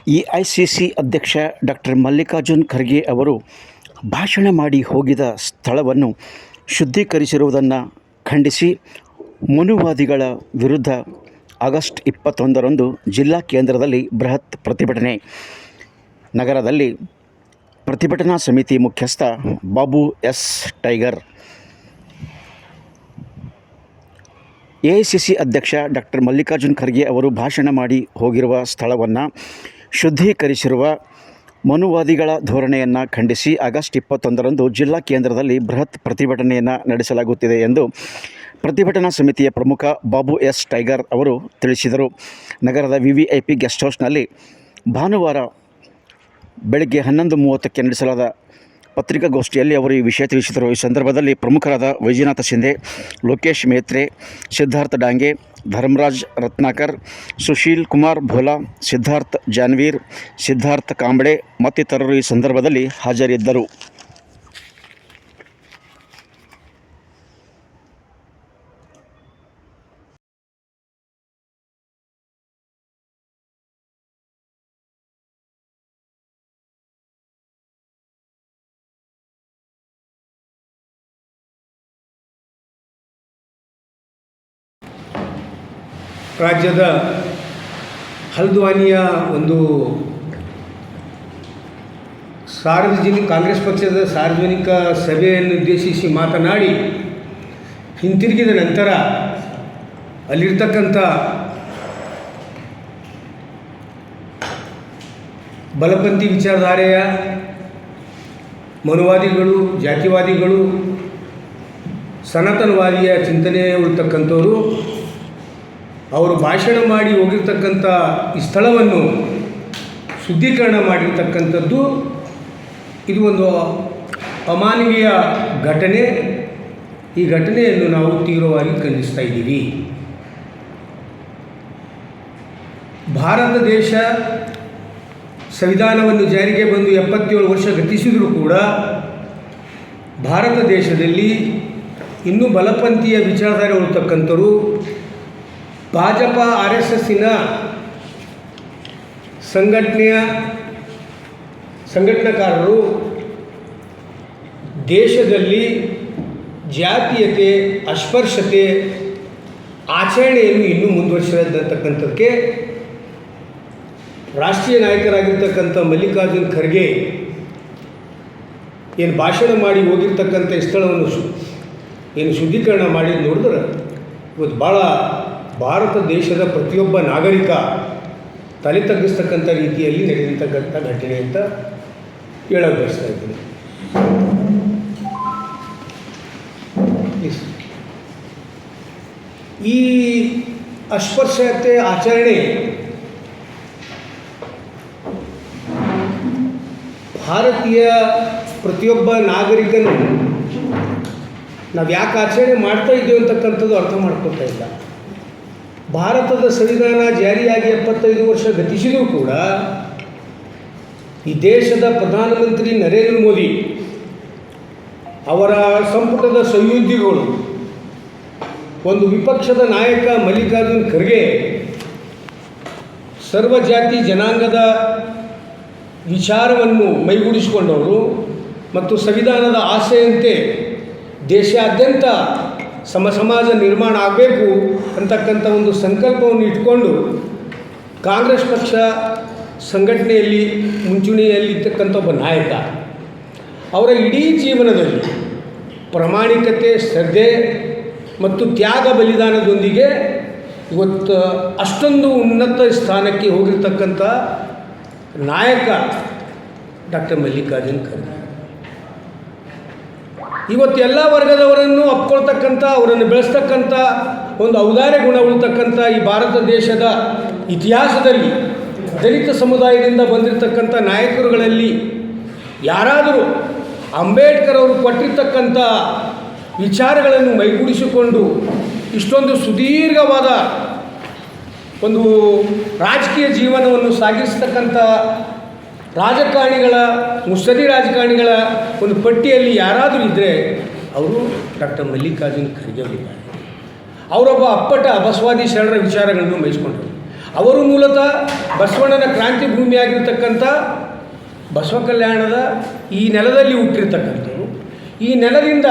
AICC ಅಧ್ಯಕ್ಷ doctor Mallikarjun Kharge ಅವರು ಭಾಷಣ ಮಾಡಿ ಹೋಗಿದ ಸ್ಥಳವನ್ನು ಶುದ್ಧೀಕರಿಸಿರುವುದನ್ನು ಖಂಡಿಸಿ ಮನುವಾದಿಗಳ ವಿರುದ್ಧ ಆಗಸ್ಟ್ 21ರಂದು ಜಿಲ್ಲಾ ಕೇಂದ್ರದಲ್ಲಿ ಬೃಹತ್ ಪ್ರತಿಭಟನೆ. ನಗರದಲ್ಲಿ ಪ್ರತಿಭಟನಾ ಸಮಿತಿ ಮುಖ್ಯಸ್ಥ ಬಾಬು ಎಸ್ ಟೈಗರ್, ಎಐಸಿಸಿ ಅಧ್ಯಕ್ಷ ಡಾಕ್ಟರ್ ಮಲ್ಲಿಕಾರ್ಜುನ್ ಖರ್ಗೆ ಅವರು ಭಾಷಣ ಮಾಡಿ ಹೋಗಿರುವ ಸ್ಥಳವನ್ನು ಶುದ್ಧೀಕರಿಸಿರುವ ಮನುವಾದಿಗಳ ಧೋರಣೆಯನ್ನು ಖಂಡಿಸಿ ಆಗಸ್ಟ್ 21ರಂದು ಜಿಲ್ಲಾ ಕೇಂದ್ರದಲ್ಲಿ ಬೃಹತ್ ಪ್ರತಿಭಟನೆಯನ್ನು ನಡೆಸಲಾಗುತ್ತಿದೆ ಎಂದು ಪ್ರತಿಭಟನಾ ಸಮಿತಿಯ ಪ್ರಮುಖ ಬಾಬು ಎಸ್ ಟೈಗರ್ ಅವರು ತಿಳಿಸಿದರು. ನಗರದ ವಿವಿಐಪಿ ಗೆಸ್ಟ್ ಹೌಸ್ನಲ್ಲಿ ಭಾನುವಾರ ಬೆಳಗ್ಗೆ 11:30ಕ್ಕೆ ನಡೆಸಲಾದ ಪತ್ರಿಕಾಗೋಷ್ಠಿಯಲ್ಲಿ ಅವರು ಈ ವಿಷಯ ತಿಳಿಸಿದರು. ಈ ಸಂದರ್ಭದಲ್ಲಿ ಪ್ರಮುಖರಾದ ವೈಜನಾಥ ಶಿಂದೆ, ಲೋಕೇಶ್ ಮೇತ್ರೆ, ಸಿದ್ಧಾರ್ಥ ಡಾಂಗೆ, ಧರ್ಮರಾಜ್ ರತ್ನಾಕರ್, ಸುಶೀಲ್ ಕುಮಾರ್ ಭೋಲಾ, ಸಿದ್ಧಾರ್ಥ ಜಾನ್ವೀರ್, ಸಿದ್ಧಾರ್ಥ ಕಾಂಬಳೆ ಮತ್ತಿತರರು ಈ ಸಂದರ್ಭದಲ್ಲಿ ಹಾಜರಿದ್ದರು. ರಾಜ್ಯದ ಹಲ್ದ್ವಾನಿಯ ಒಂದು ಕಾಂಗ್ರೆಸ್ ಪಕ್ಷದ ಸಾರ್ವಜನಿಕ ಸಭೆಯನ್ನು ಉದ್ದೇಶಿಸಿ ಮಾತನಾಡಿ ಹಿಂತಿರುಗಿದ ನಂತರ ಅಲ್ಲಿರ್ತಕ್ಕಂಥ ಬಲಪಂಥಿ ವಿಚಾರಧಾರೆಯ ಮನುವಾದಿಗಳು, ಜಾತಿವಾದಿಗಳು, ಸನಾತನವಾದಿಯ ಚಿಂತನೆ ಉಳ್ತಕ್ಕಂಥವರು ಅವರು ಭಾಷಣ ಮಾಡಿ ಹೋಗಿರ್ತಕ್ಕಂಥ ಈ ಸ್ಥಳವನ್ನು ಶುದ್ಧೀಕರಣ ಮಾಡಿರ್ತಕ್ಕಂಥದ್ದು ಇದು ಒಂದು ಅಮಾನವೀಯ ಘಟನೆ. ಈ ಘಟನೆಯನ್ನು ನಾವು ತೀವ್ರವಾಗಿ ಖಂಡಿಸ್ತಾ ಇದ್ದೀವಿ. ಭಾರತ ದೇಶ ಸಂವಿಧಾನವನ್ನು ಜಾರಿಗೆ ಬಂದು 77 ವರ್ಷ ಗತಿಸಿದರೂ ಕೂಡ ಭಾರತ ದೇಶದಲ್ಲಿ ಇನ್ನೂ ಬಲಪಂಥೀಯ ವಿಚಾರಧಾರೆ ಉಳ್ತಕ್ಕಂಥವರು, ಭಾಜಪ RSSನ ಸಂಘಟನಾಕಾರರು ದೇಶದಲ್ಲಿ ಜಾತೀಯತೆ, ಅಸ್ಪೃಶ್ಯತೆ ಆಚರಣೆಯನ್ನು ಇನ್ನೂ ಮುಂದುವರಿಸಿರತಕ್ಕಂಥದ್ದಕ್ಕೆ ರಾಷ್ಟ್ರೀಯ ನಾಯಕರಾಗಿರ್ತಕ್ಕಂಥ ಮಲ್ಲಿಕಾರ್ಜುನ್ ಖರ್ಗೆ ಏನು ಭಾಷಣ ಮಾಡಿ ಹೋಗಿರ್ತಕ್ಕಂಥ ಸ್ಥಳವನ್ನು ಏನು ಶುದ್ಧೀಕರಣ ಮಾಡಿ ನೋಡಿದ್ರೆ ಇವತ್ತು ಭಾಳ ಭಾರತ ದೇಶದ ಪ್ರತಿಯೊಬ್ಬ ನಾಗರಿಕ ತಲೆ ತಗ್ಗಿಸ್ತಕ್ಕಂಥ ರೀತಿಯಲ್ಲಿ ನಡೆದಂತಕ್ಕಂಥ ಘಟನೆ ಅಂತ ಹೇಳೋಕೆ ಬಯಸ್ತಾ ಇದ್ದೀನಿ. ಈ ಅಸ್ಪೃಶ್ಯತೆ ಆಚರಣೆ ಭಾರತೀಯ ಪ್ರತಿಯೊಬ್ಬ ನಾಗರಿಕನು ನಾವು ಯಾಕೆ ಆಚರಣೆ ಮಾಡ್ತಾ ಇದ್ದೀವಿ ಅಂತಕ್ಕಂಥದ್ದು ಅರ್ಥ ಮಾಡ್ಕೊಳ್ತಾ ಇಲ್ಲ. ಭಾರತದ ಸಂವಿಧಾನ ಜಾರಿಯಾಗಿ 75 ವರ್ಷ ಗತಿಸಿದರೂ ಕೂಡ ಈ ದೇಶದ ಪ್ರಧಾನಮಂತ್ರಿ ನರೇಂದ್ರ ಮೋದಿ ಅವರ ಸಂಪುಟದ ಸಹೋದ್ಯೋಗಿಗಳು, ಒಂದು ವಿಪಕ್ಷದ ನಾಯಕ ಮಲ್ಲಿಕಾರ್ಜುನ್ ಖರ್ಗೆ ಸರ್ವಜಾತಿ ಜನಾಂಗದ ವಿಚಾರವನ್ನು ಮೈಗೂಡಿಸಿಕೊಂಡವರು ಮತ್ತು ಸಂವಿಧಾನದ ಆಸೆಯಂತೆ ದೇಶಾದ್ಯಂತ ಸಮಾಜ ನಿರ್ಮಾಣ ಆಗಬೇಕು ಅಂತಕ್ಕಂಥ ಒಂದು ಸಂಕಲ್ಪವನ್ನು ಇಟ್ಕೊಂಡು ಕಾಂಗ್ರೆಸ್ ಪಕ್ಷ ಸಂಘಟನೆಯಲ್ಲಿ ಮುಂಚೂಣಿಯಲ್ಲಿರ್ತಕ್ಕಂಥ ಒಬ್ಬ ನಾಯಕ, ಅವರ ಇಡೀ ಜೀವನದಲ್ಲಿ ಪ್ರಾಮಾಣಿಕತೆ, ಶ್ರದ್ಧೆ ಮತ್ತು ತ್ಯಾಗ ಬಲಿದಾನದೊಂದಿಗೆ ಇವತ್ತು ಅಷ್ಟೊಂದು ಉನ್ನತ ಸ್ಥಾನಕ್ಕೆ ಹೋಗಿರ್ತಕ್ಕಂಥ ನಾಯಕ ಡಾಕ್ಟರ್ ಮಲ್ಲಿಕಾರ್ಜುನ್ ಖರ್ಗೆ. ಇವತ್ತು ಎಲ್ಲ ವರ್ಗದವರನ್ನು ಅಪ್ಕೊಳ್ತಕ್ಕಂಥ, ಅವರನ್ನು ಬೆಳೆಸ್ತಕ್ಕಂಥ ಒಂದು ಔದಾರ್ಯ ಗುಣ ಉಳ್ತಕ್ಕಂಥ ಈ ಭಾರತ ದೇಶದ ಇತಿಹಾಸದಲ್ಲಿ ದಲಿತ ಸಮುದಾಯದಿಂದ ಬಂದಿರತಕ್ಕಂಥ ನಾಯಕರುಗಳಲ್ಲಿ ಯಾರಾದರೂ ಅಂಬೇಡ್ಕರ್ ಅವರು ಕೊಟ್ಟಿರ್ತಕ್ಕಂಥ ವಿಚಾರಗಳನ್ನು ಮೈಗೂಡಿಸಿಕೊಂಡು ಇಷ್ಟೊಂದು ಸುದೀರ್ಘವಾದ ಒಂದು ರಾಜಕೀಯ ಜೀವನವನ್ನು ಸಾಗಿಸ್ತಕ್ಕಂಥ ಮುತ್ಸದಿ ರಾಜಕಾರಣಿಗಳ ಒಂದು ಪಟ್ಟಿಯಲ್ಲಿ ಯಾರಾದರೂ ಇದ್ದರೆ ಅವರು ಡಾಕ್ಟರ್ ಮಲ್ಲಿಕಾರ್ಜುನ್ ಖರ್ಗೆ ಅವರಿದ್ದಾರೆ. ಅವರೊಬ್ಬ ಅಪ್ಪಟ ಬಸವಾದಿ ಶರಣರ ವಿಚಾರಗಳನ್ನು ವಹಿಸ್ಕೊಂಡರು. ಅವರು ಮೂಲತಃ ಬಸವಣ್ಣನ ಕ್ರಾಂತಿ ಭೂಮಿಯಾಗಿರ್ತಕ್ಕಂಥ ಬಸವ ಕಲ್ಯಾಣದ ಈ ನೆಲದಲ್ಲಿ ಹುಟ್ಟಿರ್ತಕ್ಕಂಥವ್ರು. ಈ ನೆಲದಿಂದ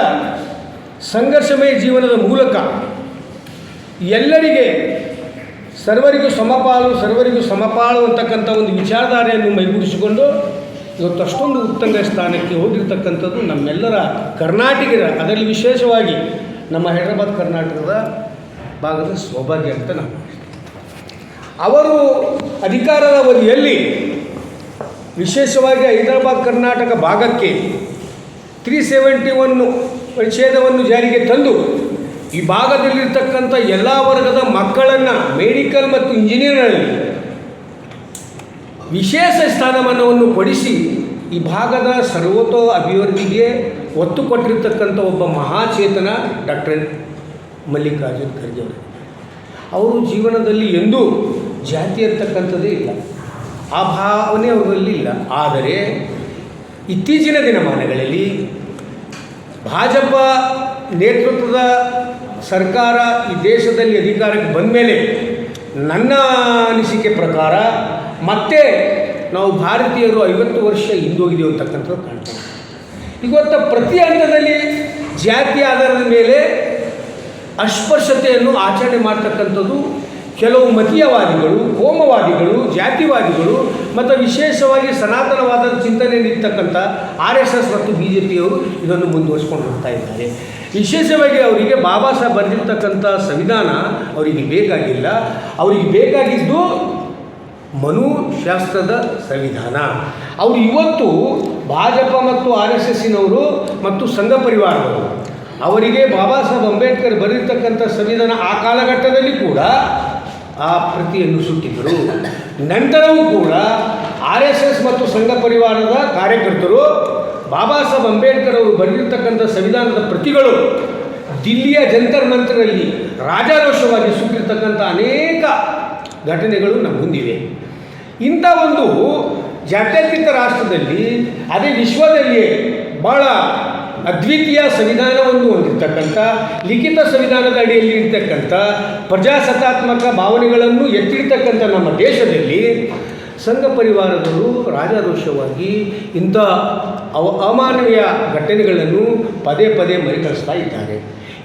ಸಂಘರ್ಷಮಯ ಜೀವನದ ಮೂಲಕ ಎಲ್ಲರಿಗೆ ಸರ್ವರಿಗೂ ಸಮಪಾಲು ಅಂತಕ್ಕಂಥ ಒಂದು ವಿಚಾರಧಾರೆಯನ್ನು ಮೈಗೂಡಿಸಿಕೊಂಡು ಇವತ್ತು ಅಷ್ಟೊಂದು ಉತ್ತುಂಗ ಸ್ಥಾನಕ್ಕೆ ಹೋಗಿರ್ತಕ್ಕಂಥದ್ದು ನಮ್ಮೆಲ್ಲರ ಕರ್ನಾಟಕದ, ಅದರಲ್ಲಿ ವಿಶೇಷವಾಗಿ ನಮ್ಮ ಹೈದರಾಬಾದ್ ಕರ್ನಾಟಕದ ಭಾಗದ ಸೌಭಾಗ್ಯ ಅಂತ ನಾವು ಅವರು ಅಧಿಕಾರದ ಅವಧಿಯಲ್ಲಿ ವಿಶೇಷವಾಗಿ ಹೈದರಾಬಾದ್ ಕರ್ನಾಟಕ ಭಾಗಕ್ಕೆ 371 ಪರಿಚ್ಛೇದವನ್ನು ಜಾರಿಗೆ ತಂದು ಈ ಭಾಗದಲ್ಲಿರ್ತಕ್ಕಂಥ ಎಲ್ಲ ವರ್ಗದ ಮಕ್ಕಳನ್ನು ಮೆಡಿಕಲ್ ಮತ್ತು ಇಂಜಿನಿಯರಲ್ಲಿ ವಿಶೇಷ ಸ್ಥಾನಮಾನವನ್ನು ಕೊಡಿಸಿ ಈ ಭಾಗದ ಸರ್ವತೋ ಅಭಿವೃದ್ಧಿಗೆ ಒತ್ತು ಕೊಟ್ಟಿರ್ತಕ್ಕಂಥ ಒಬ್ಬ ಮಹಾಚೇತನ ಡಾಕ್ಟರ್ ಮಲ್ಲಿಕಾರ್ಜುನ್ ಖರ್ಗೆ ಅವರು ಜೀವನದಲ್ಲಿ ಎಂದೂ ಜಾತಿ ಅಂತಕ್ಕಂಥದ್ದೇ ಇಲ್ಲ, ಆ ಭಾವನೆ ಅವರಲ್ಲಿ ಇಲ್ಲ. ಆದರೆ ಇತ್ತೀಚಿನ ದಿನಮಾನಗಳಲ್ಲಿ ಭಾಜಪ ನೇತೃತ್ವದ ಸರ್ಕಾರ ಈ ದೇಶದಲ್ಲಿ ಅಧಿಕಾರಕ್ಕೆ ಬಂದ ಮೇಲೆ ನನ್ನ ಅನಿಸಿಕೆ ಪ್ರಕಾರ ಮತ್ತೆ ನಾವು ಭಾರತೀಯರು 50 ವರ್ಷ ಹಿಂದೋಗಿದ್ದೀವಿ ಅಂತಕ್ಕಂಥದ್ದು ಕಾಣ್ತೇವೆ. ಇವತ್ತು ಪ್ರತಿ ಹಂತದಲ್ಲಿ ಜಾತಿ ಆಧಾರದ ಮೇಲೆ ಅಸ್ಪೃಶ್ಯತೆಯನ್ನು ಆಚರಣೆ ಮಾಡ್ತಕ್ಕಂಥದ್ದು ಕೆಲವು ಮತೀಯವಾದಿಗಳು, ಕೋಮವಾದಿಗಳು, ಜಾತಿವಾದಿಗಳು ಮತ್ತು ವಿಶೇಷವಾಗಿ ಸನಾತನವಾದ ಚಿಂತನೆಯಲ್ಲಿರ್ತಕ್ಕಂಥ RSS ಮತ್ತು BJPಯವರು ಇದನ್ನು ಮುಂದುವರಿಸ್ಕೊಂಡು ಹೋಗ್ತಾ ಇದ್ದಾರೆ. ವಿಶೇಷವಾಗಿ ಅವರಿಗೆ ಬಾಬಾ ಸಾಹೇಬ್ ಬರೆದಿರ್ತಕ್ಕಂಥ ಸಂವಿಧಾನ ಅವರಿಗೆ ಬೇಕಾಗಿಲ್ಲ, ಅವರಿಗೆ ಬೇಕಾಗಿದ್ದು ಮನುಶಾಸ್ತ್ರದ ಸಂವಿಧಾನ. ಅವರು ಇವತ್ತು ಭಾಜಪ ಮತ್ತು RSSನವರು ಮತ್ತು ಸಂಘ ಪರಿವಾರದವರು ಅವರಿಗೆ ಬಾಬಾ ಸಾಹೇಬ್ ಅಂಬೇಡ್ಕರ್ ಬರೆದಿರ್ತಕ್ಕಂಥ ಸಂವಿಧಾನ ಆ ಕಾಲಘಟ್ಟದಲ್ಲಿ ಕೂಡ ಆ ಪ್ರತಿಯನ್ನು ಸುಟ್ಟಿದ್ದರು. ನಂತರವೂ ಕೂಡ RSS ಮತ್ತು ಸಂಘ ಪರಿವಾರದ ಕಾರ್ಯಕರ್ತರು ಬಾಬಾ ಸಾಹೇಬ್ ಅಂಬೇಡ್ಕರ್ ಅವರು ಬರೆದಿರ್ತಕ್ಕಂಥ ಸಂವಿಧಾನದ ಪ್ರತಿಗಳು ದಿಲ್ಲಿಯ ಜಂತರ್ ಮಂತರಲ್ಲಿ ರಾಜಾರೋಷವಾಗಿ ಸುಟ್ಟಿರ್ತಕ್ಕಂಥ ಅನೇಕ ಘಟನೆಗಳು ನಮ್ಮ ಮುಂದಿವೆ. ಇಂಥ ಒಂದು ಜಾತ್ಯತೀತ ರಾಷ್ಟ್ರದಲ್ಲಿ, ಅದೇ ವಿಶ್ವದಲ್ಲಿಯೇ ಭಾಳ ಅದ್ವಿತೀಯ ಸಂವಿಧಾನವನ್ನು ಹೊಂದಿರತಕ್ಕಂಥ, ಲಿಖಿತ ಸಂವಿಧಾನದ ಅಡಿಯಲ್ಲಿ ಇರ್ತಕ್ಕಂಥ ಪ್ರಜಾಸತ್ತಾತ್ಮಕ ಭಾವನೆಗಳನ್ನು ಎತ್ತಿರ್ತಕ್ಕಂಥ ನಮ್ಮ ದೇಶದಲ್ಲಿ ಸಂಘ ಪರಿವಾರದವರು ರಾಜಾರೋಷವಾಗಿ ಇಂಥ ಅಮಾನವೀಯ ಘಟನೆಗಳನ್ನು ಪದೇ ಪದೇ ಮರುಕಳಿಸ್ತಾ ಇದ್ದಾರೆ.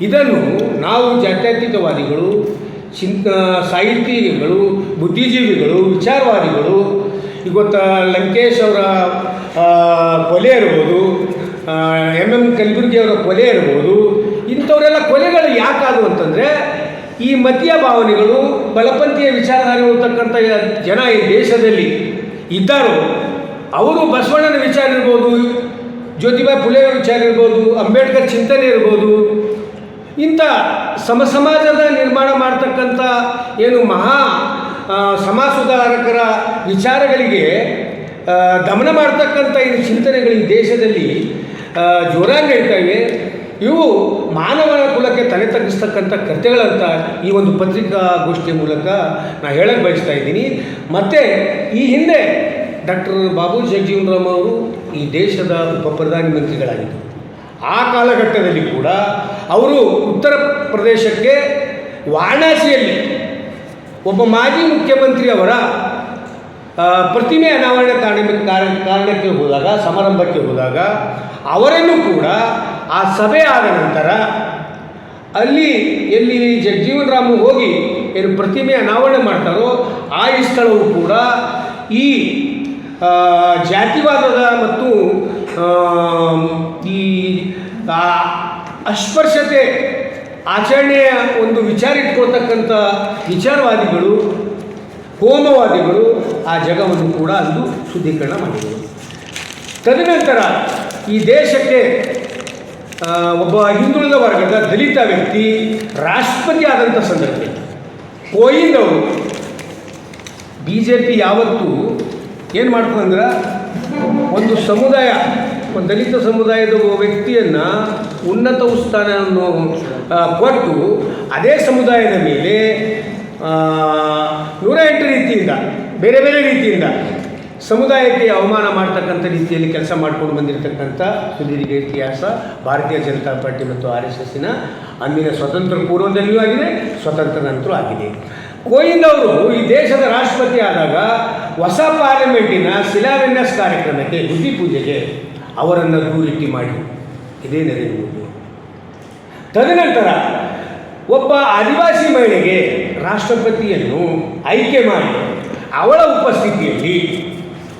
ಇದನ್ನು ನಾವು ಜಾತ್ಯತೀತವಾದಿಗಳು, ಸಾಹಿತಿಗಳು, ಬುದ್ಧಿಜೀವಿಗಳು, ವಿಚಾರವಾದಿಗಳು, ಇವತ್ತು ಲಂಕೇಶ್ ಅವರ ಕೊಲೆ ಇರ್ಬೋದು, MM ಕಲಬುರ್ಗಿ ಅವರ ಕೊಲೆ ಇರ್ಬೋದು, ಇಂಥವರೆಲ್ಲ ಕೊಲೆಗಳು ಯಾಕಾದವು ಅಂತಂದರೆ ಈ ಮತೀಯ ಭಾವನೆಗಳು, ಬಲಪಂಥೀಯ ವಿಚಾರಧಾರೆ ಇರ್ತಕ್ಕಂಥ ಜನ ಈ ದೇಶದಲ್ಲಿ ಇದ್ದಾರೋ ಅವರು ಬಸವಣ್ಣನ ವಿಚಾರ ಇರ್ಬೋದು, ಜ್ಯೋತಿಬಾಯಿ ಫುಲೆ ವಿಚಾರ ಇರ್ಬೋದು, ಅಂಬೇಡ್ಕರ್ ಚಿಂತನೆ ಇರ್ಬೋದು, ಇಂಥ ಸಮಾಜದ ನಿರ್ಮಾಣ ಮಾಡ್ತಕ್ಕಂಥ ಏನು ಸಮಾಜ ಸುಧಾರಕರ ವಿಚಾರಗಳಿಗೆ ದಮನ ಮಾಡ್ತಕ್ಕಂಥ ಈ ಚಿಂತನೆಗಳು ಈ ದೇಶದಲ್ಲಿ ಜೋರಾಗಿ ನಡೀತಾ ಇವೆ. ಇವು ಮಾನವನ ಕುಲಕ್ಕೆ ತಲೆ ತಗ್ಗಿಸ್ತಕ್ಕಂಥ ಕಥೆಗಳಂತ ಈ ಒಂದು ಪತ್ರಿಕಾಗೋಷ್ಠಿಯ ಮೂಲಕ ನಾನು ಹೇಳಕ್ಕೆ ಬಯಸ್ತಾ ಇದ್ದೀನಿ. ಮತ್ತು ಈ ಹಿಂದೆ ಡಾಕ್ಟರ್ ಬಾಬು ಜಗಜೀವನ್ ರಾಮ್ ಅವರು ಈ ದೇಶದ ಉಪ ಪ್ರಧಾನಿ ಮಂತ್ರಿಗಳಾಗಿದ್ದರು. ಆ ಕಾಲಘಟ್ಟದಲ್ಲಿ ಕೂಡ ಅವರು ಉತ್ತರ ಪ್ರದೇಶಕ್ಕೆ ವಾರಣಾಸಿಯಲ್ಲಿ ಒಬ್ಬ ಮಾಜಿ ಮುಖ್ಯಮಂತ್ರಿಯವರ ಪ್ರತಿಮೆ ಅನಾವರಣ ಕಾರಣಕ್ಕೆ ಹೋದಾಗ, ಸಮಾರಂಭಕ್ಕೆ ಹೋದಾಗ ಅವರನ್ನು ಕೂಡ ಆ ಸಭೆ ಆದ ನಂತರ ಎಲ್ಲಿ ಜಗಜೀವನ್ ರಾಮ್ ಹೋಗಿ ಏನು ಪ್ರತಿಮೆ ಅನಾವರಣ ಮಾಡ್ತಾರೋ ಆ ಸ್ಥಳವು ಕೂಡ ಈ ಜಾತಿವಾದದ ಮತ್ತು ಈ ಅಸ್ಪೃಶ್ಯತೆ ಆಚರಣೆಯ ಒಂದು ವಿಚಾರ ಇಟ್ಕೊಳ್ತಕ್ಕಂಥ ವಿಚಾರವಾದಿಗಳು, ಹೋಮವಾದಿಗಳು ಆ ಜಾಗವನ್ನು ಕೂಡ ಅಂದು ಶುದ್ಧೀಕರಣ ಮಾಡಿದರು. ತದನಂತರ ಈ ದೇಶಕ್ಕೆ ಒಬ್ಬ ಹಿಂದುಳಿದ ವರ್ಗದ ದಲಿತ ವ್ಯಕ್ತಿ ರಾಷ್ಟ್ರಪತಿ ಆದಂಥ ಸಂದರ್ಭದಲ್ಲಿ ಕೋವಿಂದ್ ಅವರು BJP ಯಾವತ್ತೂ ಏನು ಮಾಡ್ತದಂದ್ರೆ ಒಂದು ಸಮುದಾಯ, ಒಂದು ದಲಿತ ಸಮುದಾಯದ ವ್ಯಕ್ತಿಯನ್ನು ಉನ್ನತ ಸ್ಥಾನವನ್ನು ಕೊಟ್ಟು ಅದೇ ಸಮುದಾಯದ ಮೇಲೆ 108 ರೀತಿಯಿಂದ ಬೇರೆ ಬೇರೆ ರೀತಿಯಿಂದ ಸಮುದಾಯಕ್ಕೆ ಅವಮಾನ ಮಾಡ್ತಕ್ಕಂಥ ರೀತಿಯಲ್ಲಿ ಕೆಲಸ ಮಾಡ್ಕೊಂಡು ಬಂದಿರತಕ್ಕಂಥ ಸುದೀರ್ಘ ಇತಿಹಾಸ ಭಾರತೀಯ ಜನತಾ ಪಾರ್ಟಿ ಮತ್ತು RSSನ ಅಂದಿನ ಸ್ವತಂತ್ರ ಪೂರ್ವದಲ್ಲಿಯೂ ಆಗಿದೆ, ಸ್ವತಂತ್ರ ನಂತರ ಆಗಿದೆ. ಕೋವಿಂದ್ ಅವರು ಈ ದೇಶದ ರಾಷ್ಟ್ರಪತಿ ಆದಾಗ ಹೊಸ ಪಾರ್ಲಿಮೆಂಟಿನ ಶಿಲಾನ್ಯಾಸ ಕಾರ್ಯಕ್ರಮಕ್ಕೆ ಬುದ್ಧಿ ಪೂಜೆಗೆ ಅವರನ್ನು ದೂರಿಟ್ಟಿ ಮಾಡಿ ಇದೇ ನರೇಂದ್ರ ಮೋದಿ. ತದನಂತರ ಒಬ್ಬ ಆದಿವಾಸಿ ಮಹಿಳೆಗೆ ರಾಷ್ಟ್ರಪತಿಯನ್ನು ಆಯ್ಕೆ ಮಾಡಿ ಅವಳ ಉಪಸ್ಥಿತಿಯಲ್ಲಿ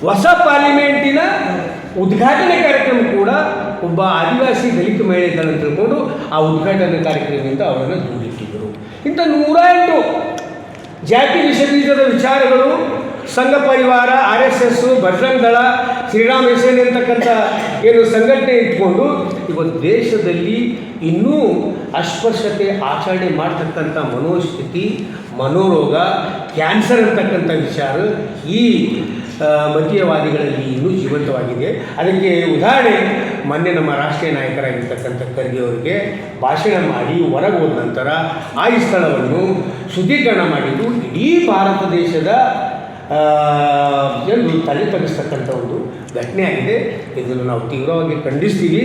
ಹೊಸ ಪಾರ್ಲಿಮೆಂಟಿನ ಉದ್ಘಾಟನೆ ಕಾರ್ಯಕ್ರಮ ಕೂಡ ಒಬ್ಬ ಆದಿವಾಸಿ ದಲಿತ ಮಹಿಳೆಗಳನ್ನು ತಿಳ್ಕೊಂಡು ಆ ಉದ್ಘಾಟನೆ ಕಾರ್ಯಕ್ರಮದಿಂದ ಅವರನ್ನು ದೂರಿಟ್ಟಿದ್ದರು. ಇಂಥ 108 ಜಾತಿ ವಿಷಬೀಜದ ವಿಚಾರಗಳು ಸಂಘ ಪರಿವಾರ, RSS, ಬಜರಂಗ ದಳ, ಶ್ರೀರಾಮ ಸೇನೆ ಅಂತಕ್ಕಂಥ ಏನು ಸಂಘಟನೆ ಇಟ್ಕೊಂಡು ಇವತ್ತು ದೇಶದಲ್ಲಿ ಇನ್ನೂ ಅಸ್ಪೃಶ್ಯತೆ ಆಚರಣೆ ಮಾಡ್ತಕ್ಕಂಥ ಮನೋಸ್ಥಿತಿ, ಮನೋರೋಗ, ಕ್ಯಾನ್ಸರ್ ಅಂತಕ್ಕಂಥ ವಿಚಾರ ಈ ಮತೀಯವಾದಿಗಳಲ್ಲಿ ಇನ್ನೂ ಜೀವಂತವಾಗಿದೆ. ಅದಕ್ಕೆ ಉದಾಹರಣೆ ಮೊನ್ನೆ ನಮ್ಮ ರಾಷ್ಟ್ರೀಯ ನಾಯಕರಾಗಿರ್ತಕ್ಕಂಥ ಖರ್ಗೆ ಅವರಿಗೆ ಭಾಷಣ ಮಾಡಿ ಹೊರಗೆ ಹೋದ ನಂತರ ಆ ಸ್ಥಳವನ್ನು ಶುದ್ಧೀಕರಣ ಮಾಡಿದ್ದು ಇಡೀ ಭಾರತ ದೇಶದ ಎಂದು ತಲೆ ತಗ್ಗಿಸ್ತಕ್ಕಂಥ ಒಂದು ಘಟನೆ ಆಗಿದೆ. ಇದನ್ನು ನಾವು ತೀವ್ರವಾಗಿ ಖಂಡಿಸ್ತೀವಿ.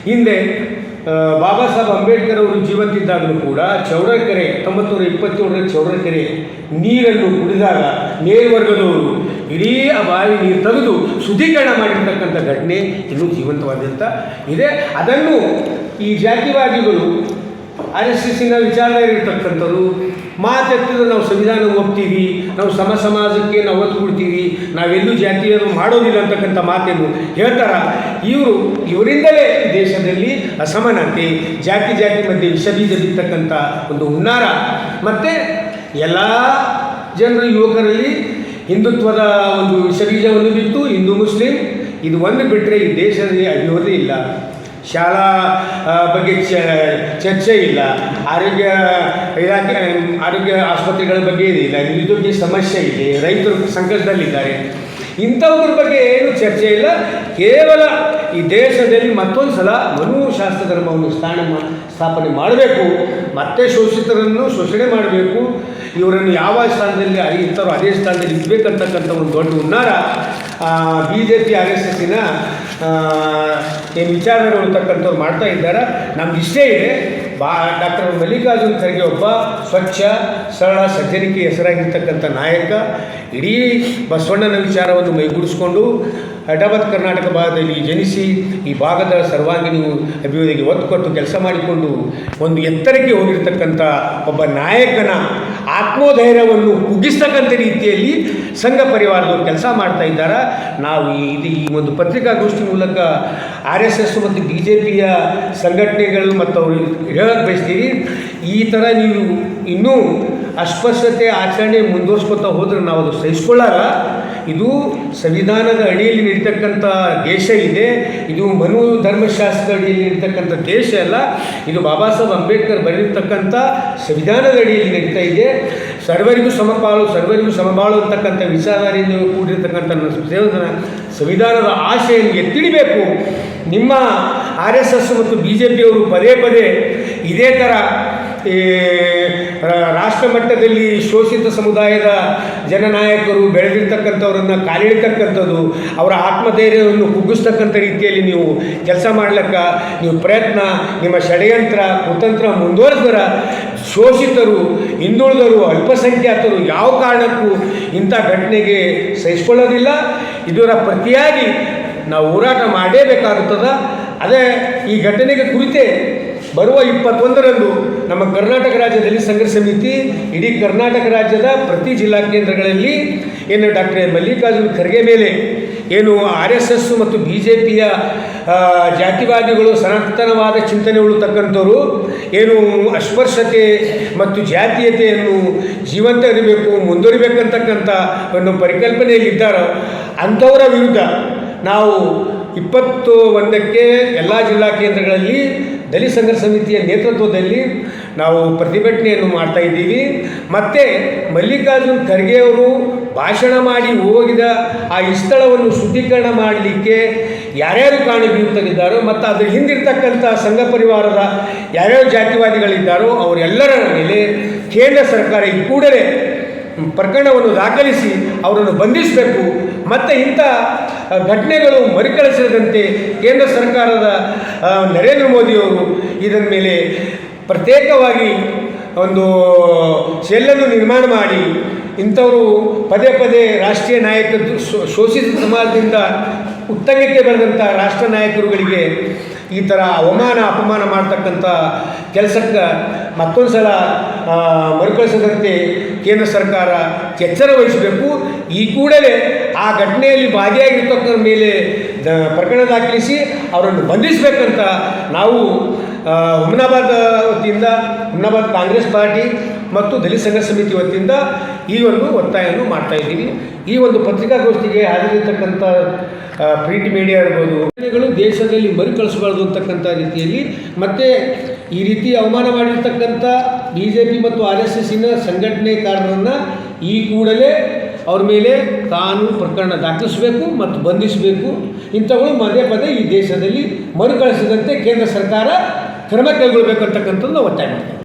ಹಿಂದೆ ಬಾಬಾ ಸಾಹೇಬ್ ಅಂಬೇಡ್ಕರ್ ಅವರು ಜೀವಂತಿದ್ದಾಗಲೂ ಕೂಡ ಚೌಡಕೆರೆ 1927 ಚೌಡಕೆರೆ ನೀರನ್ನು ಕುಡಿದಾಗ ಮೇಲ್ವರ್ಗದವರು ಇಡೀ ಆ ಬಾವಿ ನೀರು ತೆಗೆದು ಶುದ್ಧೀಕರಣ ಮಾಡಿರ್ತಕ್ಕಂಥ ಘಟನೆ ಇನ್ನೂ ಜೀವಂತವಾದಂಥ ಇದೆ. ಅದನ್ನು ಈ ಜಾತಿವಾದಿಗಳು RSSನ ವಿಚಾರದಲ್ಲಿರ್ತಕ್ಕಂಥದ್ದು ಮಾತೆತ್ತಿದ್ರೆ ನಾವು ಸಂವಿಧಾನ ಒಪ್ತೀವಿ, ನಾವು ಸಮಾಜಕ್ಕೆ ನಾವು ಒತ್ತು ಕೊಡ್ತೀವಿ, ನಾವೆಲ್ಲೂ ಜಾತಿಯನ್ನು ಮಾಡೋದಿಲ್ಲ ಅಂತಕ್ಕಂಥ ಮಾತನ್ನು ಹೇಳ್ತಾರ. ಇವರಿಂದಲೇ ದೇಶದಲ್ಲಿ ಅಸಮಾನತೆ, ಜಾತಿ ಮಧ್ಯೆ ವಿಷಬೀಜ ಬಿತ್ತಕ್ಕಂಥ ಒಂದು ಹುನ್ನಾರ, ಮತ್ತು ಎಲ್ಲ ಜನರು ಯುವಕರಲ್ಲಿ ಹಿಂದುತ್ವದ ಒಂದು ವಿಷಬೀಜವನ್ನು ಬಿತ್ತು. ಹಿಂದೂ ಮುಸ್ಲಿಂ ಇದು ಒಂದು ಬಿಟ್ಟರೆ ಈ ದೇಶದಲ್ಲಿ ಅಭಿವೃದ್ಧಿ ಇಲ್ಲ. ಶಾಲಾ ಬಗ್ಗೆ ಚರ್ಚೆ ಇಲ್ಲ, ಆರೋಗ್ಯ ಇಲಾಖೆ ಆರೋಗ್ಯ ಆಸ್ಪತ್ರೆಗಳ ಬಗ್ಗೆ ಇಲ್ಲ, ನಿರುದ್ಯೋಗ ಸಮಸ್ಯೆ ಇದೆ, ರೈತರು ಸಂಕಷ್ಟದಲ್ಲಿದ್ದಾರೆ. ಇಂಥವ್ರ ಬಗ್ಗೆ ಏನು ಚರ್ಚೆ ಇಲ್ಲ. ಕೇವಲ ಈ ದೇಶದಲ್ಲಿ ಮತ್ತೊಂದು ಸಲ ಮನುಶಾಸ್ತ್ರ ಧರ್ಮವನ್ನು ಸ್ಥಾಪನೆ ಮಾಡಬೇಕು, ಮತ್ತೆ ಶೋಷಿತರನ್ನು ಶೋಷಣೆ ಮಾಡಬೇಕು, ಇವರನ್ನು ಯಾವ ಸ್ಥಾನದಲ್ಲಿ ಇರ್ತಾರೋ ಅದೇ ಸ್ಥಾನದಲ್ಲಿ ಇರಬೇಕಂತಕ್ಕಂಥ ಒಂದು ದೊಡ್ಡ ಹುನ್ನಾರ BJP RSSನ ಏನು ವಿಚಾರಗಳು ಅಂತಕ್ಕಂಥವ್ರು ಮಾಡ್ತಾ ಇದ್ದಾರೆ. ನಮ್ಗೆ ಇಷ್ಟೇ ಇದೆ, ಡಾಕ್ಟರ್ ಮಲ್ಲಿಕಾರ್ಜುನ್ ಖರ್ಗೆ ಒಬ್ಬ ಸ್ವಚ್ಛ, ಸರಳ, ಸಜ್ಜನಿಕೆ ಹೆಸರಾಗಿರ್ತಕ್ಕಂಥ ನಾಯಕ. ಇಡೀ ಬಸವಣ್ಣನ ವಿಚಾರವನ್ನು ಮೈಗೂಡಿಸ್ಕೊಂಡು ಹೈದರಾಬಾದ್ ಕರ್ನಾಟಕ ಭಾಗದಲ್ಲಿ ಜನಿಸಿ ಈ ಭಾಗದ ಸರ್ವಾಂಗೀಣ ಅಭಿವೃದ್ಧಿಗೆ ಒತ್ತು ಕೊಟ್ಟು ಕೆಲಸ ಮಾಡಿಕೊಂಡು ಒಂದು ಎತ್ತರಕ್ಕೆ ಹೋಗಿರ್ತಕ್ಕಂಥ ಒಬ್ಬ ನಾಯಕನ ಆತ್ಮೋಧೈರ್ಯವನ್ನು ಕುಗ್ಗಿಸ್ತಕ್ಕಂಥ ರೀತಿಯಲ್ಲಿ ಸಂಘ ಪರಿವಾರದವರು ಕೆಲಸ ಮಾಡ್ತಾ ಇದ್ದಾರೆ. ನಾವು ಈ ಒಂದು ಪತ್ರಿಕಾಗೋಷ್ಠಿ ಮೂಲಕ RSS ಮತ್ತು BJPಯ ಸಂಘಟನೆಗಳು ಮತ್ತು ಅವರು ಹೇಳಕ್ಕೆ ಬಯಸ್ತೀವಿ, ಈ ಥರ ನೀವು ಇನ್ನೂ ಅಸ್ಪೃಶ್ಯತೆ ಆಚರಣೆ ಮುಂದುವರ್ಸ್ಕೊತಾ ಹೋದರೆ ನಾವು ಅದು ಸಹಿಸ್ಕೊಳ್ಳಾಗ. ಇದು ಸಂವಿಧಾನದ ಅಡಿಯಲ್ಲಿ ನಡೀತಕ್ಕಂಥ ದೇಶ ಇದೆ, ಇದು ಮನು ಧರ್ಮಶಾಸ್ತ್ರದ ಅಡಿಯಲ್ಲಿ ನಡೀತಕ್ಕಂಥ ದೇಶ ಅಲ್ಲ, ಇದು ಬಾಬಾ ಸಾಹೇಬ್ ಅಂಬೇಡ್ಕರ್ ಬರೆದಿರ್ತಕ್ಕಂಥ ಸಂವಿಧಾನದ ಅಡಿಯಲ್ಲಿ ನಡೀತಾ ಇದೆ. ಸರ್ವರಿಗೂ ಸಮಬಾಳು ಅಂತಕ್ಕಂಥ ವಿಚಾರದಿಂದ ಕೂಡಿರ್ತಕ್ಕಂಥ ಸಂವಿಧಾನದ ಆಶೆಯನ್ನು ಎತ್ತಿಡಬೇಕು. ನಿಮ್ಮ RSS ಮತ್ತು BJPಯವರು ಪದೇ ಇದೇ ಥರ ರಾಷ್ಟ್ರ ಮಟ್ಟದಲ್ಲಿ ಶೋಷಿತ ಸಮುದಾಯದ ಜನನಾಯಕರು ಬೆಳೆದಿರ್ತಕ್ಕಂಥವ್ರನ್ನು ಕಾಲಿಡ್ತಕ್ಕಂಥದ್ದು, ಅವರ ಆತ್ಮಧೈರ್ಯವನ್ನು ಕುಗ್ಗಿಸ್ತಕ್ಕಂಥ ರೀತಿಯಲ್ಲಿ ನೀವು ಕೆಲಸ ಮಾಡ್ಲಿಕ್ಕೆ ನೀವು ಪ್ರಯತ್ನ, ನಿಮ್ಮ ಷಡ್ಯಂತ್ರ ಕುತಂತ್ರ ಮುಂದುವರೆಸಿದರ ಶೋಷಿತರು, ಹಿಂದುಳಿದವರು, ಅಲ್ಪಸಂಖ್ಯಾತರು ಯಾವ ಕಾರಣಕ್ಕೂ ಇಂಥ ಘಟನೆಗೆ ಸಹಿಸ್ಕೊಳ್ಳೋದಿಲ್ಲ. ಇದರ ಪ್ರತಿಯಾಗಿ ನಾವು ಹೋರಾಟ ಮಾಡಲೇಬೇಕಾಗುತ್ತದೆ. ಅದೇ ಈ ಘಟನೆಗೆ ಕುರಿತೇ ಬರುವ 21ರಂದು ನಮ್ಮ ಕರ್ನಾಟಕ ರಾಜ್ಯ ದಲಿತ ಸಂಘರ್ಷ ಸಮಿತಿ ಇಡೀ ಕರ್ನಾಟಕ ರಾಜ್ಯದ ಪ್ರತಿ ಜಿಲ್ಲಾ ಕೇಂದ್ರಗಳಲ್ಲಿ ಏನು ಡಾಕ್ಟರ್ ಮಲ್ಲಿಕಾರ್ಜುನ್ ಖರ್ಗೆ ಮೇಲೆ ಏನು RSS ಮತ್ತು BJPಯ ಜಾತಿವಾದಿಗಳು ಸನಾತನವಾದ ಚಿಂತನೆ ಉಳ್ಳತಕ್ಕಂಥವ್ರು ಏನು ಅಸ್ಪೃಶ್ಯತೆ ಮತ್ತು ಜಾತೀಯತೆಯನ್ನು ಜೀವಂತ ಇರಬೇಕು, ಮುಂದುವರಿಬೇಕಂತಕ್ಕಂಥ ಒಂದು ಪರಿಕಲ್ಪನೆಯಲ್ಲಿದ್ದಾರೋ ಅಂಥವರ ವಿರುದ್ಧ ನಾವು 21ಕ್ಕೆ ಎಲ್ಲ ಜಿಲ್ಲಾ ಕೇಂದ್ರಗಳಲ್ಲಿ ದಲಿತ ಸಂಘರ್ಷ ಸಮಿತಿಯ ನೇತೃತ್ವದಲ್ಲಿ ನಾವು ಪ್ರತಿಭಟನೆಯನ್ನು ಮಾಡ್ತಾ ಇದ್ದೀವಿ. ಮತ್ತು ಮಲ್ಲಿಕಾರ್ಜುನ್ ಖರ್ಗೆ ಅವರು ಭಾಷಣ ಮಾಡಿ ಹೋಗಿದ ಆ ಸ್ಥಳವನ್ನು ಶುದ್ಧೀಕರಣ ಮಾಡಲಿಕ್ಕೆ ಯಾರ್ಯಾರು ಕಾರಣೀಭೂತರಿದ್ದಾರೋ ಮತ್ತು ಅದರ ಹಿಂದಿರ್ತಕ್ಕಂಥ ಸಂಘ ಪರಿವಾರದ ಯಾರ್ಯಾರು ಜಾತಿವಾದಿಗಳಿದ್ದಾರೋ ಅವರೆಲ್ಲರ ಮೇಲೆ ಕೇಂದ್ರ ಸರ್ಕಾರ ಈ ಕೂಡಲೇ ಪ್ರಕರಣವನ್ನು ದಾಖಲಿಸಿ ಅವರನ್ನು ಬಂಧಿಸಬೇಕು. ಮತ್ತು ಇಂಥ ಘಟನೆಗಳು ಮರುಕಳಿಸದಂತೆ ಕೇಂದ್ರ ಸರ್ಕಾರದ ನರೇಂದ್ರ ಮೋದಿಯವರು ಇದರ ಮೇಲೆ ಪ್ರತ್ಯೇಕವಾಗಿ ಒಂದು ಸೆಲ್ಲನ್ನು ನಿರ್ಮಾಣ ಮಾಡಿ ಇಂಥವರು ಪದೇ ಪದೇ ರಾಷ್ಟ್ರೀಯ ನಾಯಕರು ಶೋಷಿತ ಸಮಾಜದಿಂದ ಉತ್ತಂಗಕ್ಕೆ ಬೆಳೆದಂಥ ರಾಷ್ಟ್ರ ನಾಯಕರುಗಳಿಗೆ ಈ ಥರ ಅವಮಾನ ಅಪಮಾನ ಮಾಡ್ತಕ್ಕಂಥ ಕೆಲಸಕ್ಕೆ ಮತ್ತೊಂದು ಸಲ ಮರುಕಳಿಸದಂತೆ ಕೇಂದ್ರ ಸರ್ಕಾರ ಎಚ್ಚರ ವಹಿಸಬೇಕು. ಈ ಕೂಡಲೇ ಆ ಘಟನೆಯಲ್ಲಿ ಭಾಗಿಯಾಗಿರ್ತಕ್ಕಂಥ ಮೇಲೆ ಪ್ರಕರಣ ದಾಖಲಿಸಿ ಅವರನ್ನು ಬಂಧಿಸಬೇಕಂತ ನಾವು ಹುಮನಾಬಾದ್ ವತಿಯಿಂದ ಹುಮನಾಬಾದ್ ಕಾಂಗ್ರೆಸ್ ಪಾರ್ಟಿ ಮತ್ತು ದಲಿತ ಸಂಘರ್ಷ ಸಮಿತಿ ವತಿಯಿಂದ ಈ ಒಂದು ಒತ್ತಾಯವನ್ನು ಮಾಡ್ತಾ ಇದ್ದೀವಿ. ಈ ಒಂದು ಪತ್ರಿಕಾಗೋಷ್ಠಿಗೆ ಹಾಜರಿರ್ತಕ್ಕಂಥ ಪ್ರಿಂಟ್ ಮೀಡಿಯಾ ಇರ್ಬೋದು, ದೇಶದಲ್ಲಿ ಮರುಕಳಿಸಬಾರ್ದು ಅಂತಕ್ಕಂಥ ರೀತಿಯಲ್ಲಿ ಮತ್ತು ಈ ರೀತಿ ಅವಮಾನ ಮಾಡಿರ್ತಕ್ಕಂಥ BJP ಮತ್ತು RSSನ ಸಂಘಟನೆಕಾರರನ್ನು ಈ ಕೂಡಲೇ ಅವ್ರ ಮೇಲೆ ಕಾನೂನು ಪ್ರಕರಣ ದಾಖಲಿಸಬೇಕು ಮತ್ತು ಬಂಧಿಸಬೇಕು. ಇಂಥವುಗಳು ಪದೇ ಪದೇ ಈ ದೇಶದಲ್ಲಿ ಮರುಕಳಿಸದಂತೆ ಕೇಂದ್ರ ಸರ್ಕಾರ ಕ್ರಮ ಕೈಗೊಳ್ಳಬೇಕು ಅಂತಕ್ಕಂಥದ್ದು ನಾವು ಒತ್ತಾಯ ಮಾಡ್ತೀವಿ.